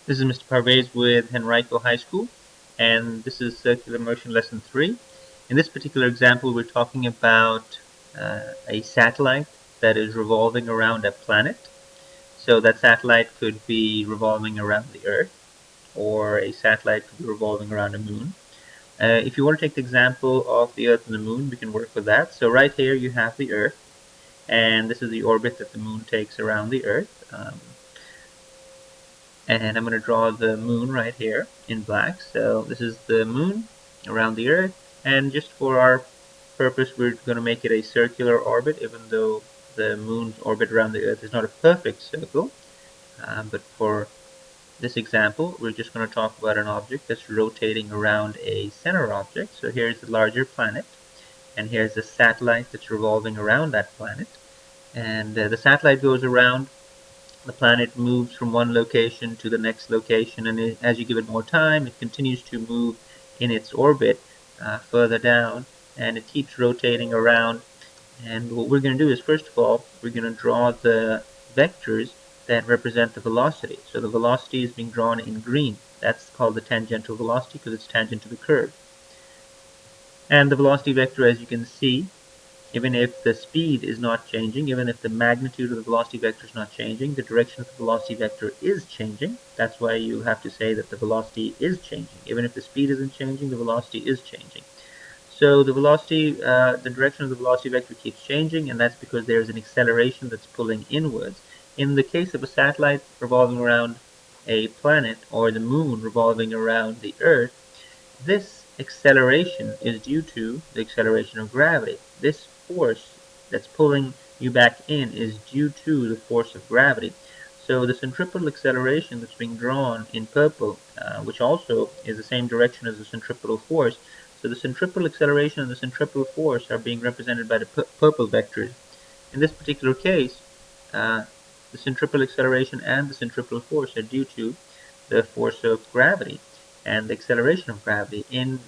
This is Mr. Parvaiz with Henrico High School, and this is Circular Motion Lesson 3. In this particular example, we're talking about a satellite that is revolving around a planet. So that satellite could be revolving around the Earth, or a satellite could be revolving around a moon. If you want to take the example of the Earth and the moon, we can work with that. So right here you have the Earth, and this is the orbit that the moon takes around the Earth. And I'm going to draw the moon right here in black. So this is the moon around the Earth, and just for our purpose we're going to make it a circular orbit, even though the moon's orbit around the Earth is not a perfect circle. But for this example we're just going to talk about an object that's rotating around a center object. So here's the larger planet, and here's the satellite that's revolving around that planet, and the satellite goes around. The planet moves from one location to the next location, and as you give it more time, it continues to move in its orbit further down, and it keeps rotating around. And what we're going to do is, first of all, we're going to draw the vectors that represent the velocity. So the velocity is being drawn in green. That's called the tangential velocity because it's tangent to the curve. And the velocity vector, as you can see, even if the speed is not changing, even if the magnitude of the velocity vector is not changing, the direction of the velocity vector is changing. That's why you have to say that the velocity is changing. Even if the speed isn't changing, the velocity is changing. So the velocity, the direction of the velocity vector keeps changing, and that's because there's an acceleration that's pulling inwards. In the case of a satellite revolving around a planet, or the moon revolving around the Earth, this acceleration is due to the acceleration of gravity. This force that's pulling you back in is due to the force of gravity. So the centripetal acceleration that's being drawn in purple, which also is the same direction as the centripetal force, so the centripetal acceleration and the centripetal force are being represented by the purple vectors. In this particular case, uh, the centripetal acceleration and the centripetal force are due to the force of gravity and the acceleration of gravity. In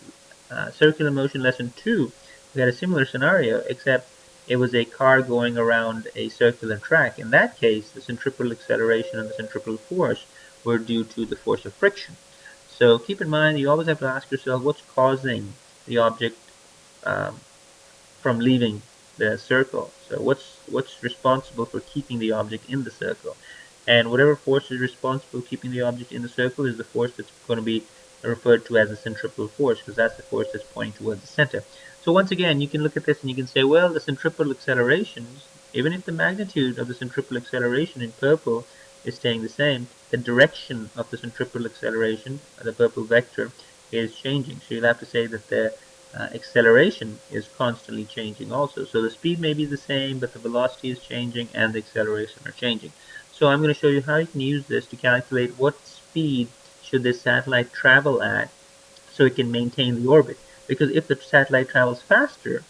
circular motion lesson 2, we had a similar scenario, except it was a car going around a circular track. In that case, the centripetal acceleration and the centripetal force were due to the force of friction. So keep in mind, you always have to ask yourself what's causing the object um, from leaving the circle. So what's responsible for keeping the object in the circle? And whatever force is responsible for keeping the object in the circle is the force that's going to be referred to as the centripetal force, because that's the force that's pointing towards the center. So once again, you can look at this and you can say, well, the centripetal accelerations, even if the magnitude of the centripetal acceleration in purple is staying the same, the direction of the centripetal acceleration, the purple vector, is changing. So you'll have to say that the acceleration is constantly changing also. So the speed may be the same, but the velocity is changing and the acceleration are changing. So I'm going to show you how you can use this to calculate what speed should this satellite travel at so it can maintain the orbit. Because if the satellite travels faster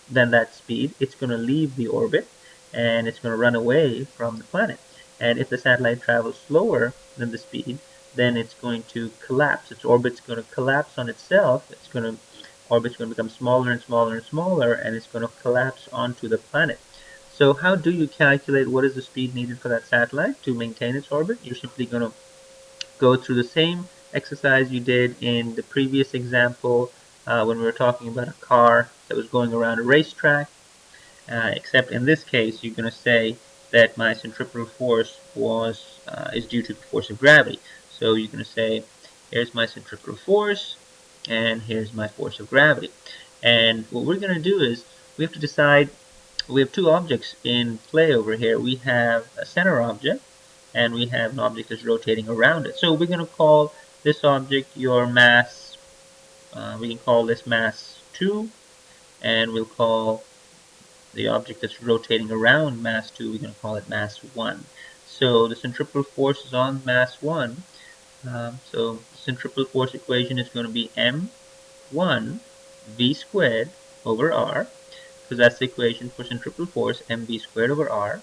than that speed, it's going to leave the orbit and it's going to run away from the planet. And if the satellite travels slower than the speed, then it's going to collapse. Its orbit's going to collapse on itself. Orbit's going to become smaller and smaller and smaller, and it's going to collapse onto the planet. So how do you calculate what is the speed needed for that satellite to maintain its orbit? You're simply going to go through the same exercise you did in the previous example when we were talking about a car that was going around a racetrack, except in this case you're going to say that my centripetal force is due to the force of gravity. So you're going to say, here's my centripetal force, and here's my force of gravity. And what we're going to do is we have to decide, we have two objects in play over here. We have a center object, and we have an object that's rotating around it. So we're going to call this object your mass, we can call this mass 2, and we'll call the object that's rotating around mass 2, we're going to call it mass 1. So the centripetal force is on mass 1. So the centripetal force equation is going to be m1 v squared over r, because that's the equation for centripetal force, mv squared over r.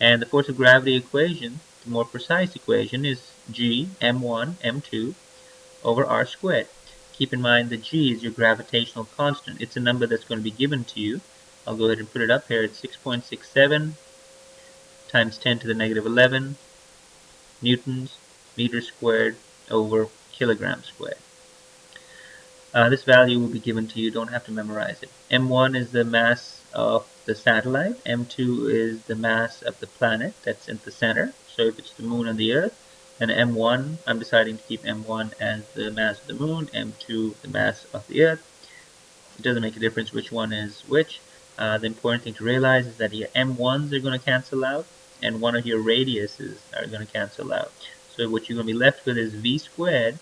And the force of gravity equation, the more precise equation, is g m1 m2 over r squared. Keep in mind that g is your gravitational constant. It's a number that's going to be given to you. I'll go ahead and put it up here. It's 6.67 times 10 to the negative 11 newtons meters squared over kilograms squared. This value will be given to you, don't have to memorize it. M1 is the mass of the satellite, M2 is the mass of the planet that's in the center. So if it's the moon and the earth, then M1, I'm deciding to keep M1 as the mass of the moon, M2 the mass of the earth. It doesn't make a difference which one is which. The important thing to realize is that your M1s are going to cancel out, and one of your radiuses are going to cancel out. So what you're going to be left with is V squared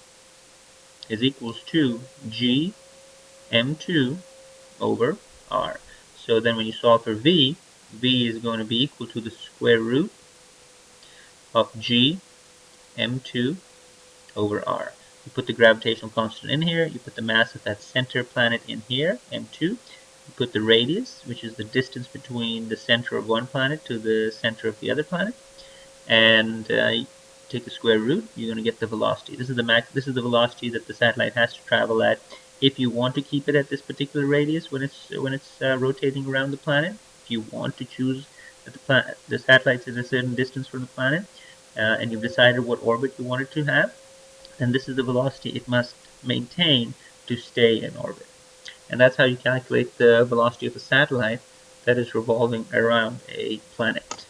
is equals to G M2 over R. So then when you solve for V, V is going to be equal to the square root of G M2 over R. You put the gravitational constant in here, you put the mass of that center planet in here, M2, you put the radius, which is the distance between the center of one planet to the center of the other planet, and take the square root, you're going to get the velocity. This is the velocity that the satellite has to travel at if you want to keep it at this particular radius when it's rotating around the planet. If you want to choose that the satellite's at a certain distance from the planet, and you've decided what orbit you want it to have, then this is the velocity it must maintain to stay in orbit. And that's how you calculate the velocity of a satellite that is revolving around a planet.